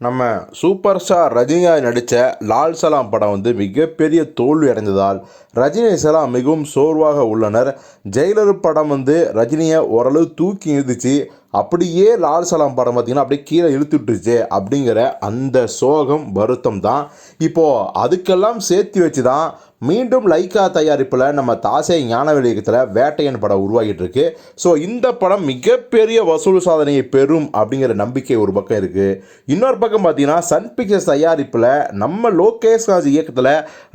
நம்ம super star Rajinikanth நடித்த லால் சலாம் படம் மிகப்பெரிய தோல்வி அடைந்ததால் ரஜினி சலாம் மிகவும் சோர்வாக உள்ளனர். ஜெயிலர் படம் ரஜினியை ஓரளவு தூக்கி நிறுத்துச்சு. அப்படியே லால் சலாம் படம் பார்த்திங்கன்னா அப்படியே கீழே இழுத்துட்டுருச்சு அப்படிங்கிற அந்த சோகம் வருத்தம் தான் இப்போது அதுக்கெல்லாம் சேர்த்து வச்சு தான் மீண்டும் லைக்கா தயாரிப்பில் நம்ம தாசை ஞானவேல் இயக்கத்தில் வேட்டையன் படம் உருவாகிட்டு இருக்கு. ஸோ இந்த படம் மிகப்பெரிய வசூல் சாதனையை பெறும் அப்படிங்கிற நம்பிக்கை ஒரு பக்கம் இருக்குது. இன்னொரு பக்கம் பார்த்தீங்கன்னா சன் பிக்சர்ஸ் தயாரிப்பில் நம்ம லோகேஷ் ராஜ் இயக்கத்தில்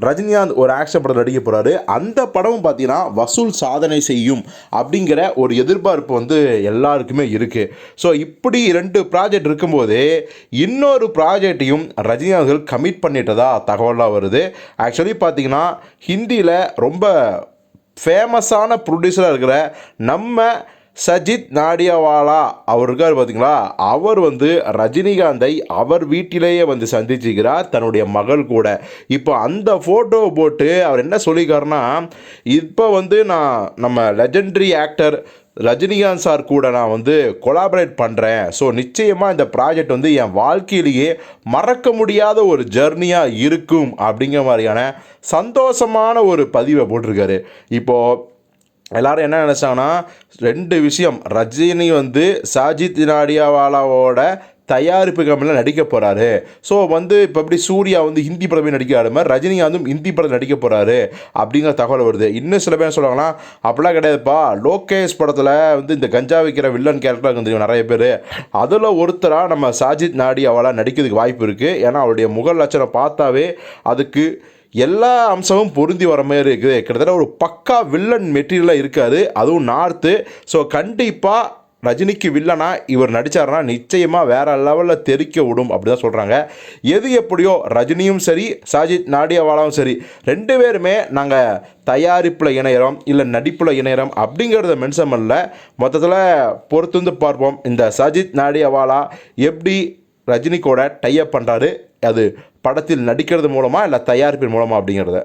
ரஜினிகாந்த் ஒரு ஆக்ஷன் படம் நடிக்க போகிறாரு. அந்த படமும் பார்த்தீங்கன்னா வசூல் சாதனை செய்யும் அப்படிங்கிற ஒரு எதிர்பார்ப்பு எல்லாருக்குமே இருக்குது. ஸோ இப்படி 2 ப்ராஜெக்ட் இருக்கும்போது இன்னொரு ப்ராஜெக்டையும் ரஜினிகாந்த் கமிட் பண்ணிட்டதா தகவலாக வருது. ஆக்சுவலி பார்த்தீங்கன்னா ஹிந்தியில் ரொம்ப ஃபேமஸான ப்ரொடியூசராக இருக்கிற நம்ம சஜித் நாடியாவாலா அவர் இருக்கார் பார்த்தீங்களா, அவர் ரஜினிகாந்தை அவர் வீட்டிலேயே சந்திச்சுக்கிறார் தன்னுடைய மகள் கூட. இப்போ அந்த ஃபோட்டோவை போட்டு அவர் என்ன சொல்லியிருக்காருன்னா, இப்போ நான் நம்ம லெஜெண்டரி ஆக்டர் ரஜினிகாந்த் சார் கூட நான் கொலாபரேட் பண்ணுறேன். ஸோ நிச்சயமாக இந்த ப்ராஜெக்ட் என் வாழ்க்கையிலேயே மறக்க முடியாத ஒரு ஜர்னியாக இருக்கும் அப்படிங்கிற மாதிரியான சந்தோஷமான ஒரு பதிவை போட்டிருக்காரு. இப்போது எல்லாரும் என்ன நினச்சாங்கன்னா 2 விஷயம். ரஜினி சாஜித் நாடியாவாலாவோட தயாரிப்பு கம்பெனியில் நடிக்க போகிறாரு. ஸோ இப்போ எப்படி சூர்யா ஹிந்தி படமே நடிக்கிறாரு மாதிரி ரஜினிகாந்தும் ஹிந்தி படம் நடிக்க போகிறாரு அப்படிங்கிற தகவல் வருது. இன்னும் சில பேர் சொல்லுவாங்கன்னா அப்படிலாம் கிடையாதுப்பா, லோகேஷ் படத்தில் இந்த கஞ்சா வைக்கிற வில்லன் கேரக்டராக தெரியும் நிறைய பேர், அதில் ஒருத்தராக நம்ம சாஜித் நாடியாவாலா நடிக்கிறதுக்கு வாய்ப்பு இருக்குது. ஏன்னா அவருடைய முக லட்சணம் பார்த்தாவே அதுக்கு எல்லா அம்சமும் பொருந்தி வர மாதிரி இருக்குது. கிட்டத்தட்ட ஒரு பக்கா வில்லன் மெட்டீரியலாக இருக்காது, அதுவும் நார்த்து. ஸோ கண்டிப்பாக ரஜினிக்கு வில்லனா இவர் நடித்தார்னா நிச்சயமாக வேறு லெவலில் தெறிக்க விடும் அப்படி தான் சொல்கிறாங்க. எது எப்படியோ ரஜினியும் சரி சாஜித் நாடியாவாலாவும் சரி 2 பேருமே நாங்கள் தயாரிப்பில் இணையிறோம் இல்லை நடிப்பில் இணையிறோம் அப்படிங்கிறத மென்ஷன் பண்ணல. மொத்தத்தில் பொறுத்து பார்ப்போம் இந்த சஜித் நாடியாவாலா எப்படி ரஜினி கூட டைப் பண்ணுறாரு, அது படத்தில் நடிக்கிறது மூலமாக இல்லை தயாரிப்பின் மூலமாக அப்படிங்கிறத.